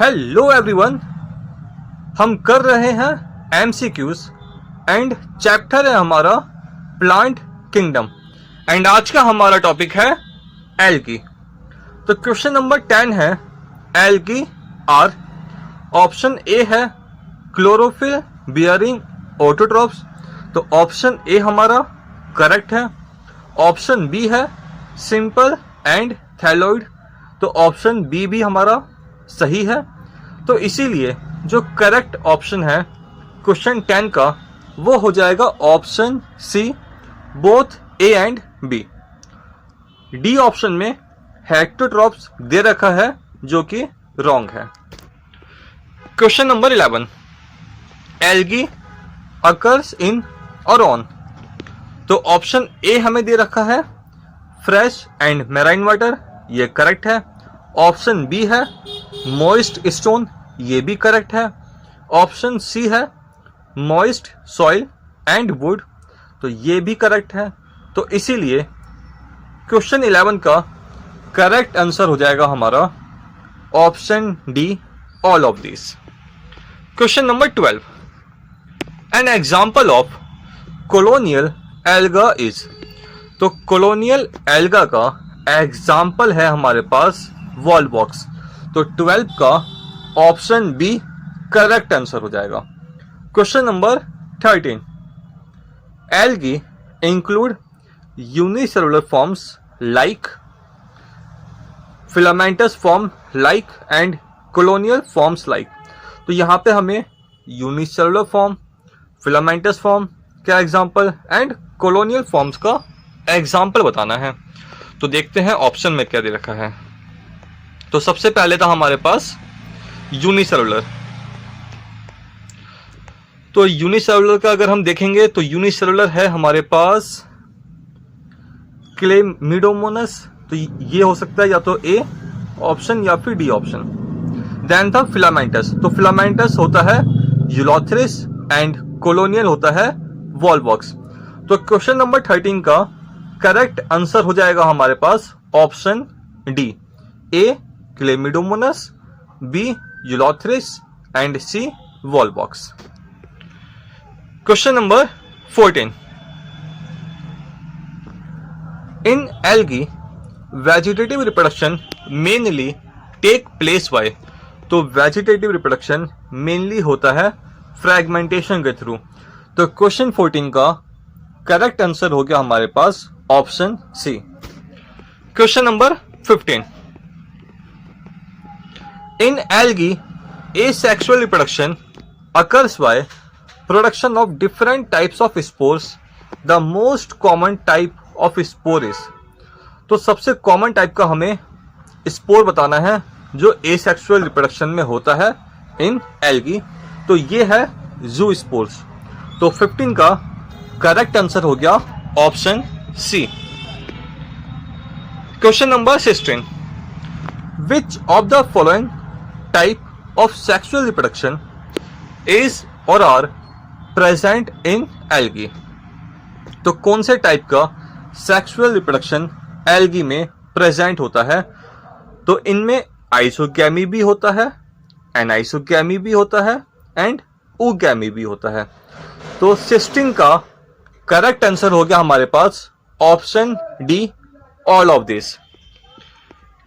Hello everyone, हम कर रहे हैं एमसीक्यूज एंड चैप्टर है हमारा प्लांट किंगडम एंड आज का हमारा टॉपिक है एल्गी। तो क्वेश्चन नंबर 10 है एल्गी आर। ऑप्शन ए है क्लोरोफिल बियरिंग ऑटोट्रॉप्स, तो ऑप्शन ए हमारा करेक्ट है। ऑप्शन बी है सिंपल एंड थैलोइड, तो ऑप्शन बी भी हमारा सही है। तो इसीलिए जो करेक्ट ऑप्शन है क्वेश्चन 10 का वो हो जाएगा option C, both A and B. D option में हेक्टोट्रॉप्स दे रखा है जो कि रॉन्ग है। Question number 11, algae occurs in और ऑन, तो ऑप्शन ए हमें दे रखा है फ्रेश एंड मैराइन वाटर, ये करेक्ट है। ऑप्शन बी है मॉइस्ट स्टोन, ये भी करेक्ट है। ऑप्शन सी है मॉइस्ट सॉइल एंड वुड, तो ये भी करेक्ट है। तो इसीलिए क्वेश्चन 11 का करेक्ट आंसर हो जाएगा हमारा option D, all of this. Question number 12, an example of colonial alga is, तो कॉलोनियल एल्गा का एग्जाम्पल है हमारे पास वॉल बॉक्स, तो 12 का ऑप्शन बी करेक्ट आंसर हो जाएगा। Question number 13, algae include unicellular forms like filamentous form like and colonial forms like, तो यहां पे हमें यूनिसेलुलर फॉर्म, फिलामेंटस फॉर्म का एग्जाम्पल एंड कॉलोनियल फॉर्म्स का एग्जाम्पल बताना है। तो देखते हैं ऑप्शन में क्या दे रखा है। तो सबसे पहले था हमारे पास यूनिसेलुलर, तो यूनिसेलुलर का अगर हम देखेंगे तो यूनिसेलुलर है हमारे पास क्लेमिडोमोनस, तो ये हो सकता है या तो ए ऑप्शन या फिर डी ऑप्शन। देन था फिलामेंटस, तो फिलामेंटस होता है यूलोथ्रिस एंड कॉलोनियल होता है वॉलबॉक्स। तो क्वेश्चन नंबर 13 का करेक्ट आंसर हो जाएगा हमारे पास option D, A Chlamydomonas, B Ulothrix and C Volvox. Question number 14, in algae vegetative reproduction mainly take place by, तो वेजिटेटिव रिप्रोडक्शन मेनली होता है फ्रैगमेंटेशन के थ्रू। तो क्वेश्चन 14 का करेक्ट आंसर हो गया हमारे पास option C. Question number 15, in algae asexual reproduction occurs by production of different types of spores. The most common type of spore is, तो सबसे कॉमन टाइप का हमें स्पोर बताना है जो एसेक्सुअल रिप्रोडक्शन में होता है इन एल्गी, तो ये है जू स्पोर्स। तो 15 का करेक्ट आंसर हो गया option C. Question number 16, which of the following type of sexual reproduction is or are present in algae, तो कौन से टाइप का सेक्सुअल रिप्रोडक्शन एल्गी में प्रेजेंट होता है। तो इनमें आइसोगैमी भी होता है, एनाइसोगैमी भी होता है एंड ऊगैमी भी होता है। तो 16 का करेक्ट आंसर हो गया हमारे पास option D, all of this.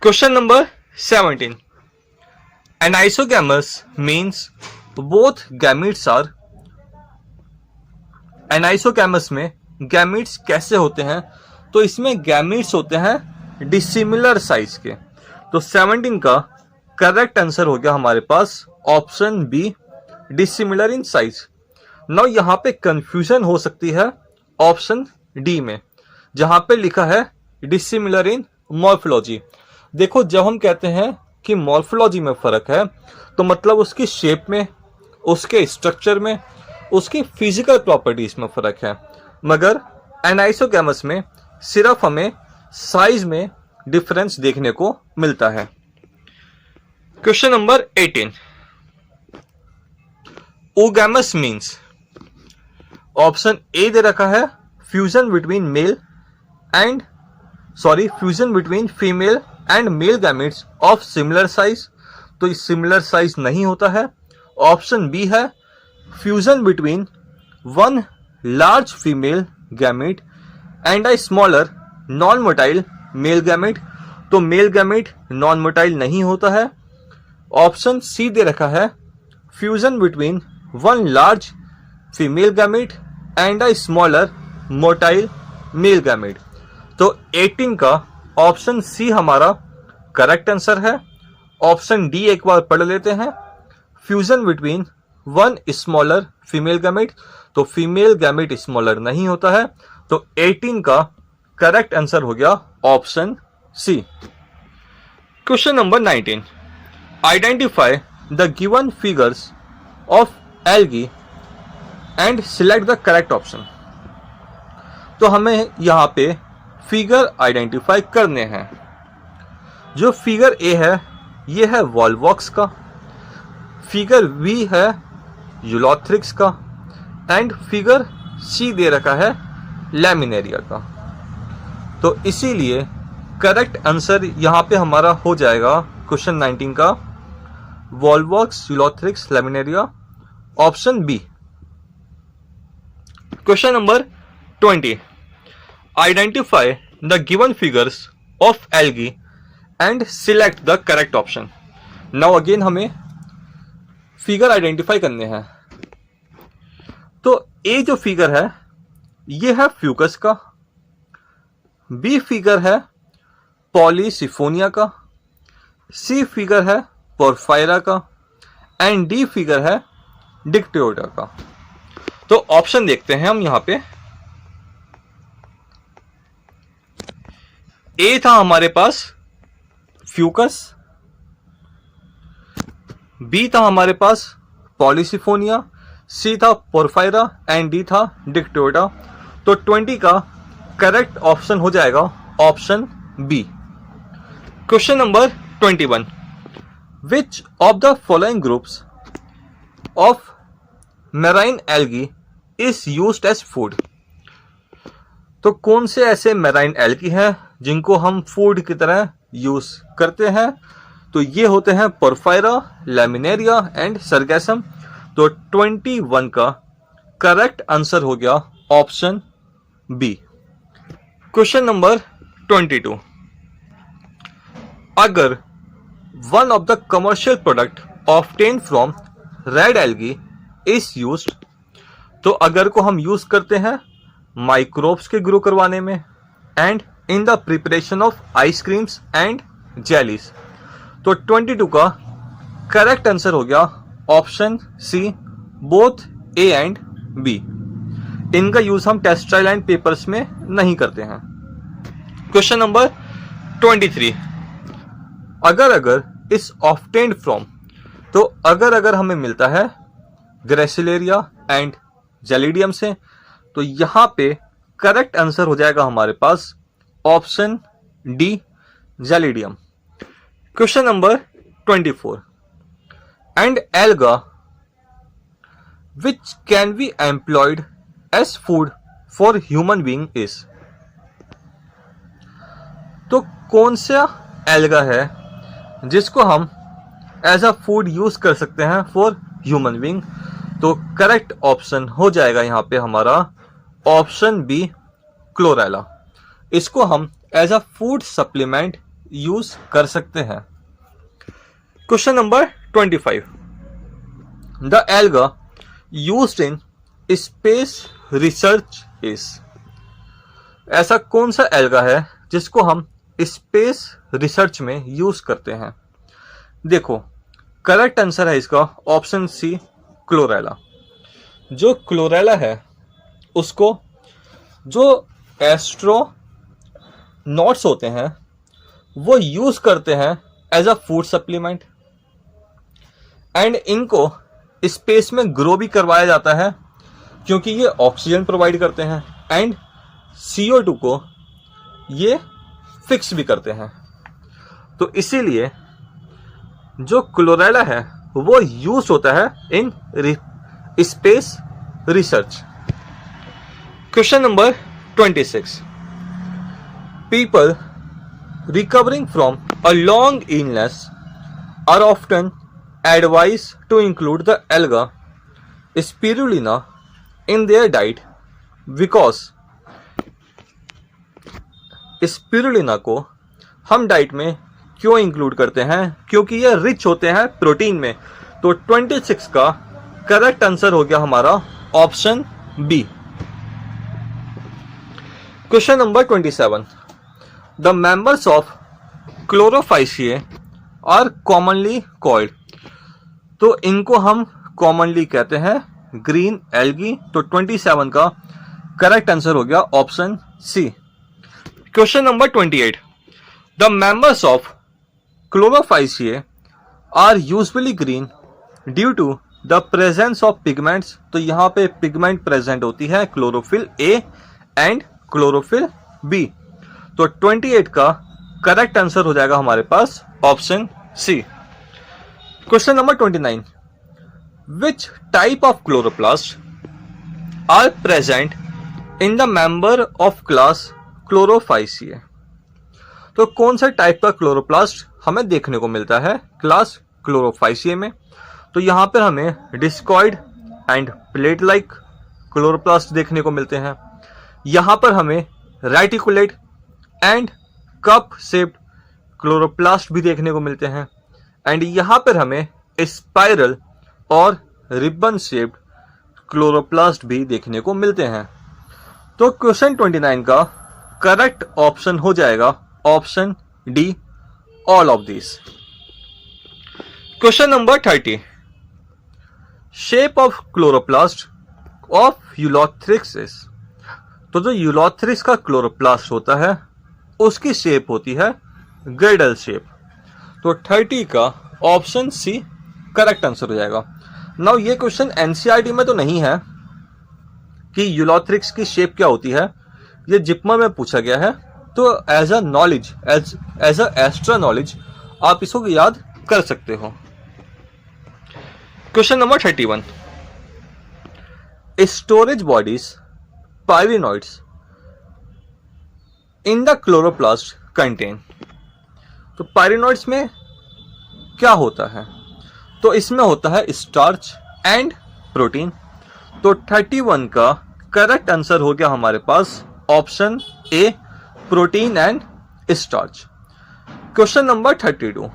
Question number 17, Anisogamous means both gametes are, Anisogamous में गैमीट्स कैसे होते हैं, तो इसमें गैमीट्स होते हैं डिसिमिलर साइज के। तो 17 का करेक्ट आंसर हो गया हमारे पास option B, dissimilar in size. Now यहाँ पे कंफ्यूजन हो सकती है ऑप्शन डी में, जहां पे लिखा है डिसिमिलर इन मॉर्फोलॉजी। देखो जब हम कहते हैं कि मॉर्फोलॉजी में फर्क है तो मतलब उसकी शेप में, उसके स्ट्रक्चर में, उसकी फिजिकल प्रॉपर्टीज में फर्क है, मगर एनाइसोगैमस में सिर्फ हमें साइज में डिफरेंस देखने को मिलता है। Question number 18, oogamous means, option A दे रखा है fusion between female and male gametes of similar size, तो सिमिलर साइज नहीं होता है। ऑप्शन बी है fusion between one large female gamete and a smaller non motile male gamete, तो male gamete non motile नहीं होता है। ऑप्शन सी दे रखा है fusion between one large female gamete and a smaller motile male gamete, तो 18 का option C हमारा करेक्ट आंसर है। ऑप्शन डी एक बार पढ़ लेते हैं, fusion between one smaller female gamete, तो फीमेल गैमेट स्मॉलर नहीं होता है, तो 18 का करेक्ट आंसर हो गया option C. Question number 19, identify the given figures of algae and select the correct option. तो हमें यहाँ पे फिगर आइडेंटिफाई करने हैं। जो फिगर ए है ये है वॉल्वॉक्स का, फिगर बी है यूलोथ्रिक्स का एंड फिगर सी दे रखा है लैमिनेरिया का। तो इसीलिए करेक्ट आंसर यहाँ पे हमारा हो जाएगा क्वेश्चन 19 का volvox, ulothrix, laminaria, option B. Question number 20, identify the given figures of algae and select the correct option. Now again हमें फिगर आइडेंटिफाई करने हैं। तो ए जो फिगर है ये है फ्यूकस का, बी फिगर है पॉलीसिफोनिया का, सी फिगर है पोरफायरा का एंड डी फिगर है डिक्टियोडा का। तो ऑप्शन देखते हैं हम यहां पे। ए था हमारे पास फ्यूकस, बी था हमारे पास पॉलीसिफोनिया, सी था पोरफायरा एंड डी था डिक्टियोडा। तो 20 का करेक्ट ऑप्शन हो जाएगा option B. Question number 21, which of the following groups of marine algae is used as food. तो कौन से ऐसे मैराइन एल्गी हैं जिनको हम फूड की तरह यूज करते हैं। तो ये होते हैं पोरफायरा, लैमिनेरिया एंड सरगैसम। तो 21 का करेक्ट आंसर हो गया ऑप्शन बी। क्वेश्चन नंबर 22, अगर one of the commercial product obtain from red algae is used, तो अगर को हम यूज करते हैं माइक्रोब्स के ग्रो करवाने में and in the preparation of ice creams and jellies, तो 22 का करेक्ट आंसर हो गया option C, both A and B. इनका यूज हम टेक्सटाइल एंड पेपर्स में नहीं करते हैं। क्वेश्चन नंबर 23, अगर इस ऑब्टेन्ड फ्रॉम, तो अगर हमें मिलता है ग्रेसिलेरिया एंड जेलिडियम से, तो यहां पे करेक्ट आंसर हो जाएगा हमारे पास option D, Gelidium. Question number 24, and alga which can be employed as food for human being is. तो कौन सा एल्गा है जिसको हम एज अ फूड यूज कर सकते हैं फॉर ह्यूमन बीइंग। तो करेक्ट ऑप्शन हो जाएगा यहां पे हमारा ऑप्शन बी, क्लोरेला। इसको हम as a food supplement use कर सकते हैं। Question number 25, the alga used in space research is. ऐसा कौन सा एल्गा है जिसको हम स्पेस रिसर्च में यूज करते हैं। देखो करेक्ट आंसर है इसका ऑप्शन सी, क्लोरेला। जो क्लोरेला है उसको जो एस्ट्रोनॉट्स होते हैं वो यूज करते हैं as a food supplement and इनको स्पेस में ग्रो भी करवाया जाता है क्योंकि ये ऑक्सीजन प्रोवाइड करते हैं एंड CO2 को ये फिक्स भी करते हैं। तो इसीलिए जो क्लोरेला है वो यूज होता है इन space research. Question number 26, people recovering from a long illness are often advised to include the alga spirulina in their diet because spirulina को हम डाइट में क्यों इंक्लूड करते हैं? क्योंकि ये रिच होते हैं प्रोटीन में। तो 26 का करेक्ट आंसर हो गया हमारा option B. Question number 27, the members of Chlorophyceae are commonly called. तो इनको हम कॉमनली कहते हैं ग्रीन एल्गी। तो 27 का करेक्ट आंसर हो गया option C. Question number 28, the members of Chlorophyceae are usually green due to the presence of pigments. तो यहाँ पे पिगमेंट प्रेजेंट होती है chlorophyll A and chlorophyll B. तो 28 का करेक्ट आंसर हो जाएगा हमारे पास option C. Question number 29, which type of chloroplast are present in the member of class Chlorophyceae. तो कौन सा टाइप का क्लोरोप्लास्ट हमें देखने को मिलता है क्लास क्लोरोफाइसिए में? तो यहां पर हमें discoid end plate like chloroplast देखने को मिलते हैं। यहां पर हमें reticulate and cup shaped chloroplast भी देखने को मिलते हैं। एंड यहां पर हमें स्पाइरल और रिबन शेप्ड क्लोरोप्लास्ट भी देखने को मिलते हैं। तो क्वेश्चन 29 का करेक्ट ऑप्शन हो जाएगा option D, all of this. Question number 30, shape of chloroplast of Ulothrix. तो जो यूलोथ्रिक्स का क्लोरोप्लास्ट होता है उसकी शेप होती है ग्रेडल शेप। तो 30 का ऑप्शन सी करेक्ट आंसर हो जाएगा। नाउ ये क्वेश्चन एनसीईआरटी में तो नहीं है कि यूलोथ्रिक्स की शेप क्या होती है, ये जिप्मा में पूछा गया है। तो as a knowledge, as a extra knowledge आप इसको याद कर सकते हो। Question number 31, storage bodies pyrenoids in the chloroplast contain. तो पायरिनॉइड्स में क्या होता है? तो इसमें होता है स्टार्च एंड प्रोटीन। तो 31 का करेक्ट आंसर हो गया हमारे पास option A, protein and starch. Question number 32,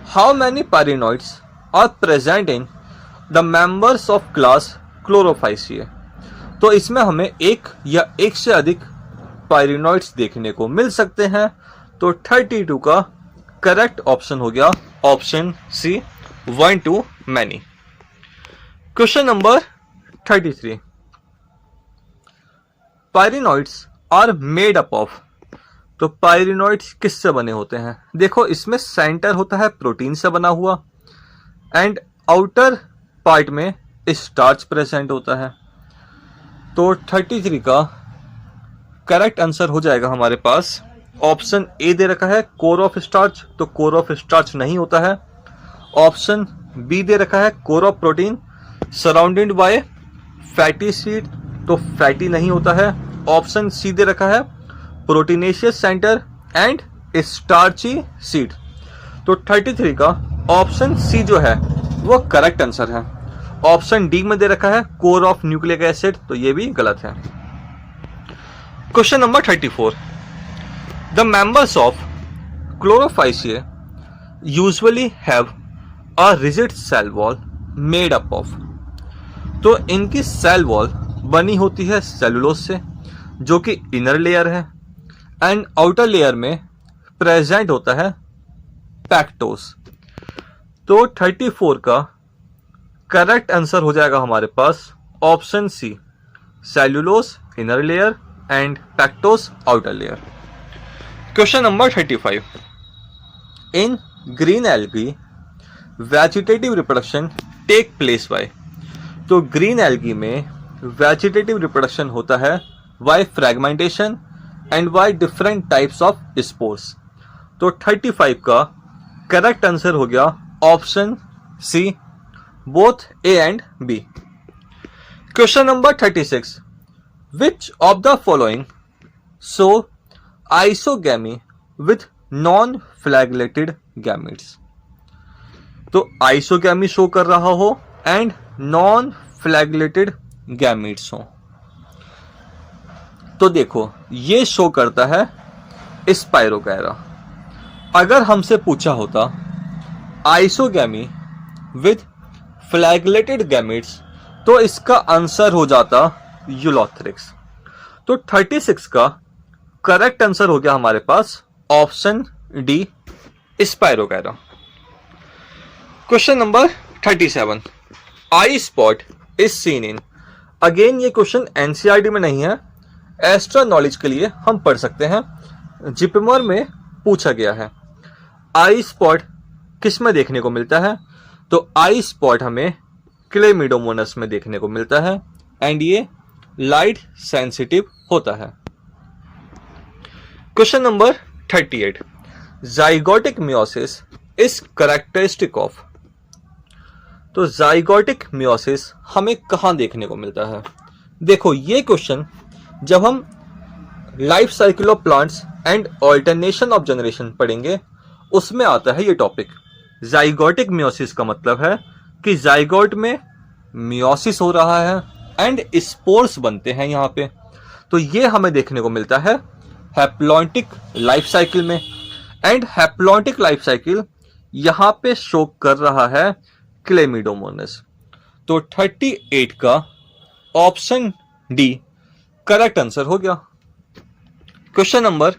how many pyrenoids are present in the members of class Chlorophyceae. तो इसमें हमें एक या एक से अधिक पायरिनॉइड्स देखने को मिल सकते हैं। तो 32 का करेक्ट ऑप्शन हो गया option C, 1 to many। Question number 33, pyrenoids are made up of. तो पायरिनॉइड्स किससे बने होते हैं? देखो इसमें सेंटर होता है प्रोटीन से बना हुआ एंड आउटर पार्ट में स्टार्च प्रेजेंट होता है। तो 33 का करेक्ट आंसर हो जाएगा हमारे पास ऑप्शन ए दे रखा है कोर ऑफ स्टार्च। तो कोर ऑफ स्टार्च नहीं होता है। ऑप्शन बी दे रखा है core of protein surrounded by fatty seed. तो फैटी नहीं होता है। ऑप्शन सी दे रखा है proteinaceous centre and starchy seed. तो 33 का ऑप्शन सी जो है वो करेक्ट आंसर है। ऑप्शन डी में दे रखा है कोर ऑफ न्यूक्लिक एसिड, तो ये भी गलत है। Question number 34, the members of Chlorophyceae usually have a rigid cell wall made up of. तो इनकी सेल वॉल बनी होती है सेलुलोज से, जो कि इनर लेयर है, एंड आउटर लेयर में प्रेजेंट होता है पैक्टोस। तो 34 का करेक्ट आंसर हो जाएगा हमारे पास option C, cellulose inner layer and pectose outer layer. Question number 35, in green algae vegetative reproduction take place by. तो ग्रीन एल्गी में वेजिटेटिव रिप्रोडक्शन होता है by fragmentation and by different types of spores. तो 35 का correct answer हो गया option C, both A and B. Question number 36, which of the following show isogamy with non flagellated gametes. तो isogamy show कर रहा हो एंड नॉन फ्लैगलेटेड गैमीट्स हो। तो देखो ये शो करता है स्पाइरोगैरा। अगर हमसे पूछा होता आइसोगैमी विद फ्लैगलेटेड गैमीट्स तो इसका आंसर हो जाता यूलोथ्रिक्स। तो 36 का करेक्ट आंसर हो गया हमारे पास option D Spirogyra. Question number 37, eye spot is seen in. Again ये क्वेश्चन एनसीईआरटी में नहीं है, एक्स्ट्रा नॉलेज के लिए हम पढ़ सकते हैं। जिपमर में पूछा गया है आई स्पॉट किस में देखने को मिलता है, तो आई स्पॉट हमें क्लेमिडोमोनास में देखने को मिलता है एंड ये लाइट सेंसिटिव होता है। Question number 38, zygotic meiosis is characteristic of. तो जाइगोटिक मियोसिस हमें कहां देखने को मिलता है। देखो ये क्वेश्चन जब हम life cycle of plants and alternation of generation पढ़ेंगे उसमें आता है ये टॉपिक। जाइगोटिक मियोसिस का मतलब है कि जाइगोट में मियोसिस हो रहा है एंड स्पोर्स बनते हैं यहाँ पे। तो ये हमें देखने को मिलता है हैप्लॉन्टिक लाइफ साइकिल में एंड हैप्लॉन्टिक लाइफ साइकिल यहाँ पे शो कर रहा है क्लेमिडोमोनास। तो 38 का ऑप्शन डी करेक्ट आंसर हो गया। Question number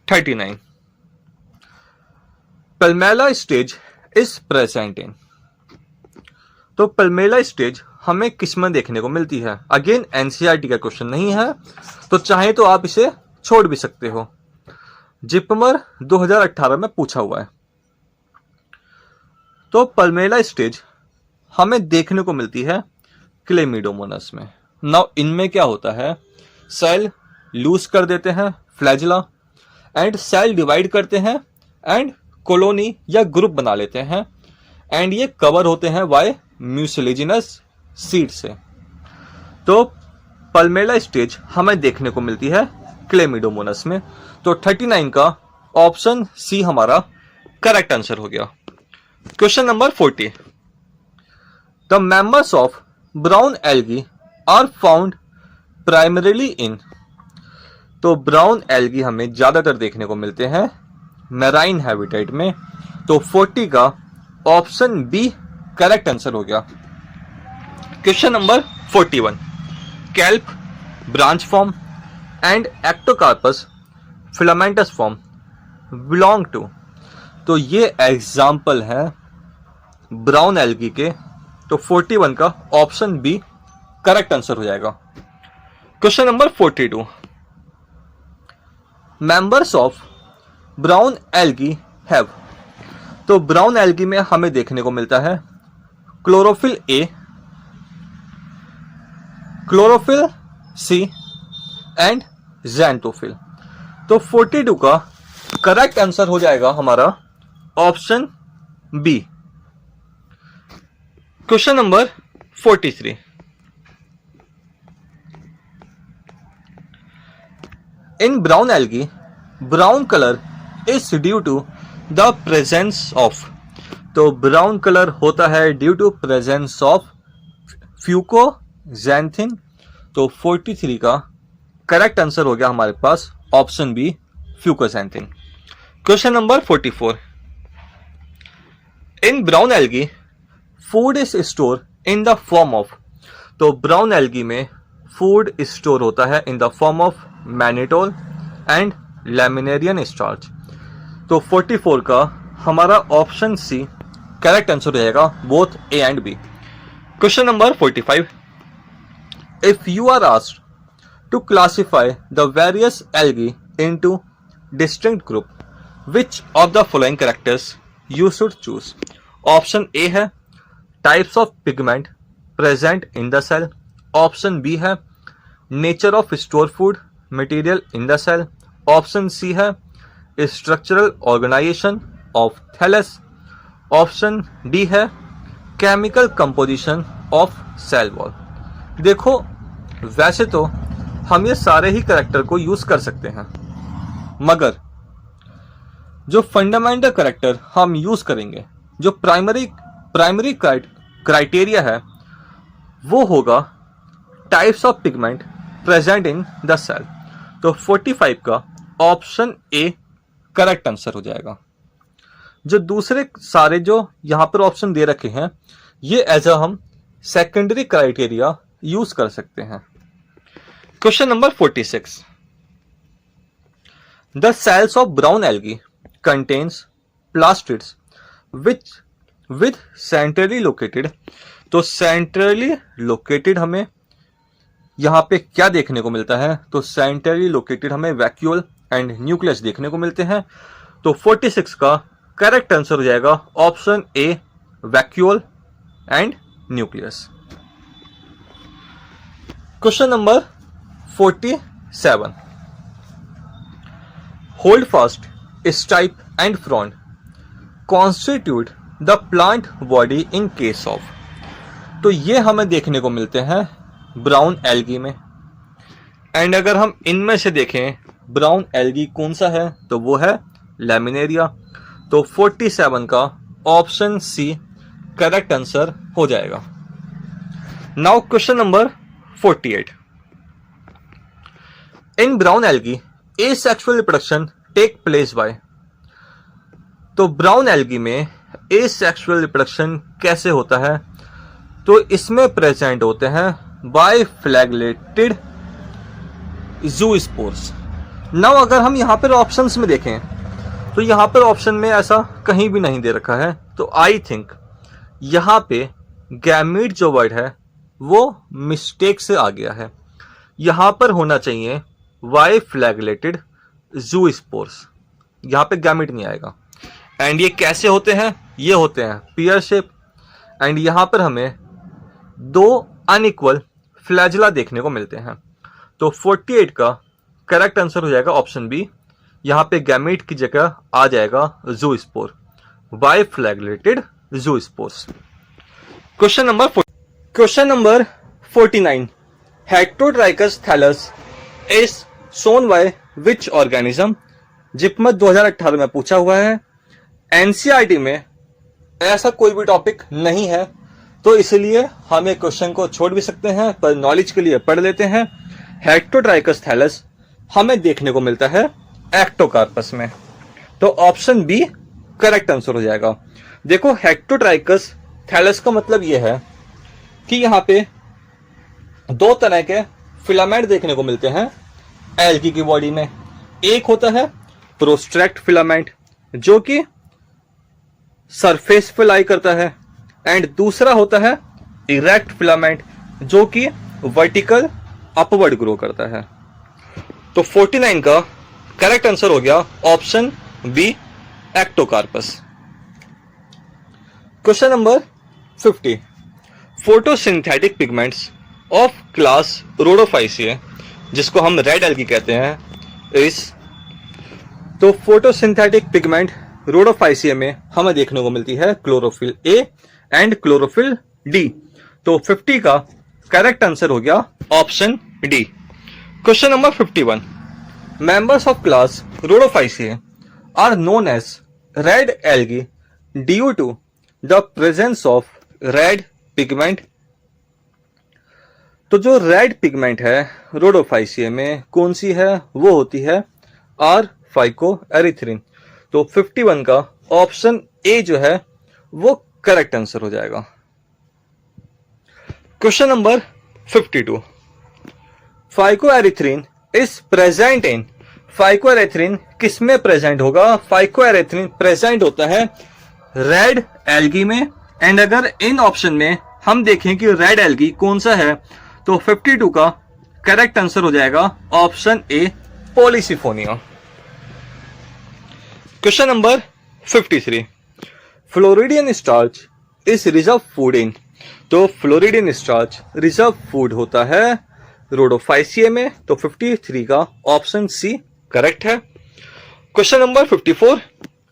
39, palmella stage is present in. तो पल्मेला स्टेज हमें किस में देखने को मिलती है। अगेन एनसीईआरटी का क्वेश्चन नहीं है, तो चाहे तो आप इसे छोड़ भी सकते हो। जिपमर 2018 में पूछा हुआ है। तो पल्मेला स्टेज हमें देखने को मिलती है क्लेमिडोमोनास में। नाउ इनमें क्या होता है, सेल लूज कर देते हैं फ्लैजिला एंड सेल डिवाइड करते हैं एंड कॉलोनी या ग्रुप बना लेते हैं एंड ये कवर होते हैं बाय म्यूसिलेजिनस सीड से। तो पल्मेला स्टेज हमें देखने को मिलती है क्लेमिडोमोनास में। तो 39 का ऑप्शन सी हमारा करेक्ट आंसर हो गया। Question number 40, the members of brown algae are found primarily in. तो ब्राउन एल्गी हमें ज्यादातर देखने को मिलते हैं मैराइन हैबिटेट में। तो 40 का ऑप्शन बी करेक्ट आंसर हो गया। Question number 41, kelp branch form and ectocarpus filamentous form belong to. तो ये एग्जाम्पल है ब्राउन एल्गी के। तो 41 का ऑप्शन बी करेक्ट आंसर हो जाएगा। Question number 42, members of brown algae have. तो ब्राउन एल्गी में हमें देखने को मिलता है chlorophyll A, chlorophyll C and xanthophyll. तो 42 का करेक्ट आंसर हो जाएगा हमारा option B. Question number 43, in brown algae brown colour is due to the presence of. तो ब्राउन कलर होता है due to presence of fucoxanthin. तो 43 का करेक्ट आंसर हो गया हमारे पास option B fucoxanthin. Question number 44, in brown algae food is store in the form of. तो ब्राउन एल्गी में फूड स्टोर होता है in the form of mannitol and laminarin starch. तो 44 का हमारा ऑप्शन सी करेक्ट आंसर हो जाएगा, both A and B. Question number 45, if you are asked to classify the various algae into distinct group which of the following characters you should choose. Option A है types of pigment present in the cell. Option B है nature of store food material in the cell. Option C है structural organisation of thallus. Option D है chemical composition of cell wall. देखो वैसे तो हम ये सारे ही कैरेक्टर को यूज कर सकते हैं, मगर जो फंडामेंटल कैरेक्टर हम यूज करेंगे जो प्राइमरी क्राइटेरिया है वो होगा types of pigment present in the cell. तो 45 का ऑप्शन ए करेक्ट आंसर हो जाएगा। जो दूसरे सारे जो यहां पर ऑप्शन दे रखे हैं ये एज अ हम सेकेंडरी क्राइटेरिया यूज कर सकते हैं। Question number 46, the cells of brown algae contains plastids which with centrally located. तो सेंट्रली लोकेटेड हमें यहां पे क्या देखने को मिलता है? तो सेंट्रली लोकेटेड हमें वैक्यूल एंड न्यूक्लियस देखने को मिलते हैं। तो 46 का करेक्ट आंसर हो जाएगा option A vacuole and nucleus. Question number 47, hold fast, stipe and frond constitute the plant body in case of. तो ये हमें देखने को मिलते हैं ब्राउन एल्गी में। एंड अगर हम इनमें से देखें ब्राउन एल्गी कौन सा है तो वो है लैमिनेरिया। तो 47 का ऑप्शन सी करेक्ट आंसर हो जाएगा। Now question number 48, in brown algae asexual reproduction take place by. तो ब्राउन एल्गी में एसेक्सुअल रिप्रोडक्शन कैसे होता है? तो इसमें प्रेजेंट होते हैं बाय फ्लैगलेटेड ज़ूस्पोर्स। नाउ अगर हम यहां पर ऑप्शंस में देखें तो यहां पर ऑप्शन में ऐसा कहीं भी नहीं दे रखा है। तो आई थिंक यहां पे गैमीट जो वर्ड है वो मिस्टेक से आ गया है। यहां पर होना चाहिए वाई फ्लैगलेटेड ज़ूस्पोर्स, यहां पे गैमीट नहीं आएगा। एंड ये कैसे होते हैं? ये होते हैं पियर शेप। एंड यहां पर हमें दो अनइक्वल फ्लैजला देखने को मिलते हैं। तो 48 का करेक्ट आंसर हो जाएगा ऑप्शन बी। यहां पे गैमीट की जगह आ जाएगा zoospore, by flagellated zoospores. Question number 49, हेक्टोट्राइकस thallus is shown by which organism. JIPMER 2018 में पूछा हुआ है। एनसीईआरटी में ऐसा कोई भी टॉपिक नहीं है तो इसलिए हम एक क्वेश्चन को छोड़ भी सकते हैं, पर नॉलेज के लिए पढ़ लेते हैं। हेक्टोट्राइकस थैलस हमें देखने को मिलता है एक्टोकार्पस में। तो ऑप्शन बी करेक्ट आंसर हो जाएगा। देखो हेक्टोट्राइकस थैलस का मतलब यह है कि यहां पे दो तरह के फिलामेंट देखने को मिलते हैं एल्गी की बॉडी में। एक होता है प्रोस्ट्रैक्ट फिलामेंट जो कि सरफेस पे लाई करता है, एंड दूसरा होता है इरेक्ट फिलामेंट जो कि वर्टिकल अपवर्ड ग्रो करता है। तो 49 का करेक्ट आंसर हो गया option B Ectocarpus. Question number 50, photosynthetic pigments of class Rhodophyceae, जिसको हम रेड एल्गी कहते हैं, इस तो फोटोसिंथेटिक पिगमेंट रोडोफाइसिए में हमें देखने को मिलती है chlorophyll A and chlorophyll D. तो 50 का करेक्ट आंसर हो गया option D. Question number 51, members of class Rhodophyceae are known as red algae due to the presence of red pigment. तो जो रेड पिगमेंट है रोडोफाइसिए में कौन सी है? वो होती है आर फाइकोएरिथ्रिन। तो 51 का ऑप्शन ए जो है वो करेक्ट आंसर हो जाएगा। Question number 52, phycoerythrin is present in. Phycoerythrin किस में प्रेजेंट होगा? फाइकोएरिथ्रिन प्रेजेंट होता है रेड एल्गी में। एंड अगर इन ऑप्शन में हम देखें कि रेड एल्गी कौन सा है तो 52 का करेक्ट आंसर हो जाएगा option A Polysiphonia. Question number 53, floridean starch is reserve food in. तो फ्लोरिडियन स्टार्च रिजर्व फूड होता है रोडोफाइसिए में। तो 53 का ऑप्शन सी करेक्ट है। Question number 54,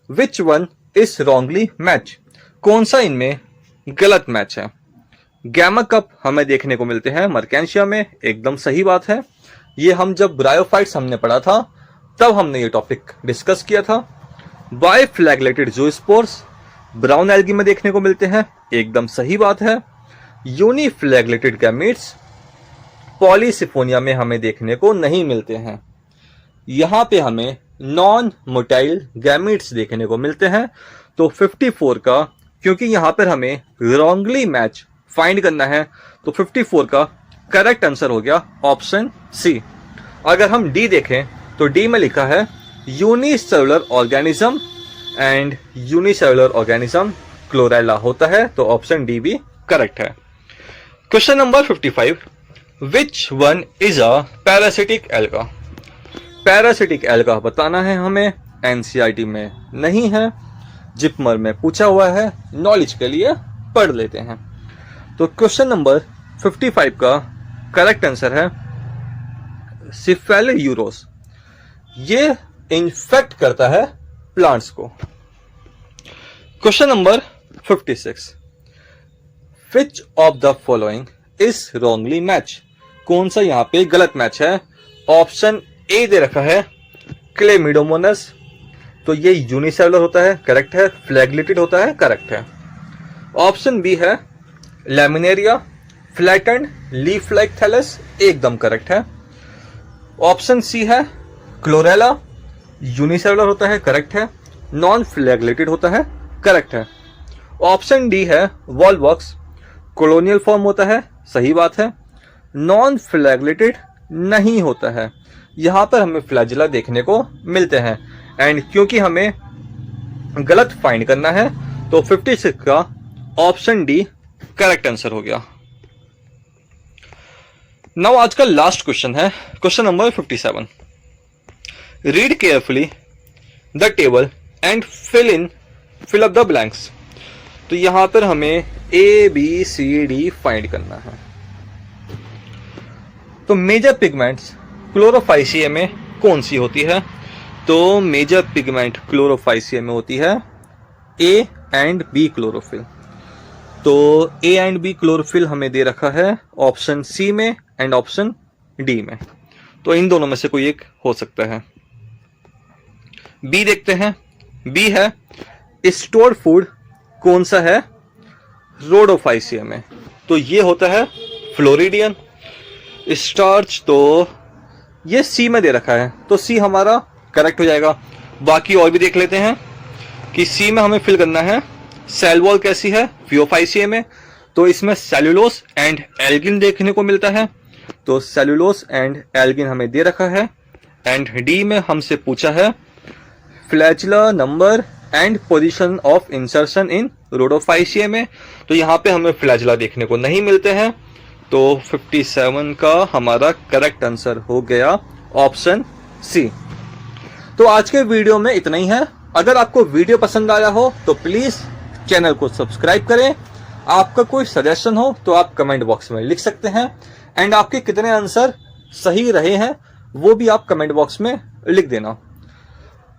which one is wrongly match. कौन सा इनमें गलत मैच है? गैमा कप हमें देखने को मिलते हैं मर्केंशिया में, एकदम सही बात है। ये हम जब ब्रायोफाइट्स हमने पढ़ा था तब हमने ये टॉपिक डिस्कस किया था। बाय फ्लैगलेटेड ज़ूस्पोर्स ब्राउन एल्गी में देखने को मिलते हैं, एकदम सही बात है। यूनिफ्लैगलेटेड गैमेट्स पॉलीसिफोनिया में हमें देखने को नहीं मिलते हैं। यहां पे हमें नॉन मोटाइल गैमेट्स देखने को मिलते हैं। तो 54 का, क्योंकि यहां पर हमें रॉन्गली मैच फाइंड करना है, तो 54 का करेक्ट आंसर हो गया ऑप्शन सी। अगर हम डी देखें तो डी में लिखा है unicellular organism, and unicellular organism chlorella होता है, तो ऑप्शन डी भी करेक्ट है। Question number 55, which one is a parasitic alga. Parasitic alga बताना है हमें, एनसीईआरटी में नहीं है, जिपमर में पूछा हुआ है, नॉलेज के लिए पढ़ लेते हैं। तो क्वेश्चन नंबर 55 का करेक्ट आंसर है सिफेलोयूरोस। ये इन्फेक्ट करता है प्लांट्स को। Question number 56, which of the following is wrongly match. कौन सा यहां पे गलत मैच है। ऑप्शन ए दे रखा है क्लेमिडोमोनस, तो ये यूनिसेलुलर होता है, करेक्ट है। फ्लैगलेटेड होता है, करेक्ट है। ऑप्शन बी है laminaria flattened leaf like thallus, एकदम करेक्ट है। ऑप्शन सी है क्लोरेला, यूनिसेलुलर होता है, करेक्ट है। नॉन फ्लैगलेटेड होता है, करेक्ट है। ऑप्शन डी है वॉलवॉक्स, कॉलोनियल फॉर्म होता है, सही बात है। नॉन फ्लैगलेटेड नहीं होता है। यहां पर हमें फ्लैजिला देखने को मिलते हैं, एंड क्योंकि हमें गलत फाइंड करना है, तो 56 का ऑप्शन डी करेक्ट आंसर हो गया। नाउ आज का लास्ट क्वेश्चन है question number 57। Read carefully the table and fill up the blanks. तो यहां पर हमें A B C D find करना है। तो मेजर पिगमेंट्स क्लोरोफाइसिया में कौन सी होती है। तो मेजर पिगमेंट क्लोरोफाइसिया में होती है ए एंड बी क्लोरोफिल। तो ए एंड बी क्लोरोफिल हमें दे रखा है ऑप्शन सी में एंड ऑप्शन डी में, तो इन दोनों में से कोई एक हो सकता है। बी देखते हैं, बी है स्टोर्ड फूड, कौन सा है रोडोफाइसिया में, तो ये होता है फ्लोरिडियन। स्टार्च तो ये सी में दे रखा है, तो सी हमारा करेक्ट हो जाएगा। बाकी और भी देख लेते हैं कि सी में हमें फिल करना है सेल वॉल कैसी है फियोफाइसिया में, तो इसमें सेल्यूलोस एंड एल्गिन देखने को मिलता है, तो सेल्यूलोस एंड एल्गिन हमें दे रखा है। एंड डी में हमसे पूछा है flagella number and position of insertion in Rhodophyceae में, तो यहाँ पे हमें फ्लैजिला देखने को नहीं मिलते हैं, तो 57 का हमारा करेक्ट आंसर हो गया ऑप्शन सी। तो आज के वीडियो में इतना ही है। अगर आपको वीडियो पसंद आया हो तो प्लीज चैनल को सब्सक्राइब करें। आपका कोई सजेशन हो तो आप कमेंट बॉक्स में लिख सकते हैं, एंड आपके कितने आंसर सही रहे हैं वो भी आप कमेंट बॉक्स में लिख देना।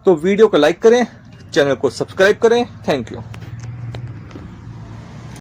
तो वीडियो को लाइक करें, चैनल को सब्सक्राइब करें। Thank you.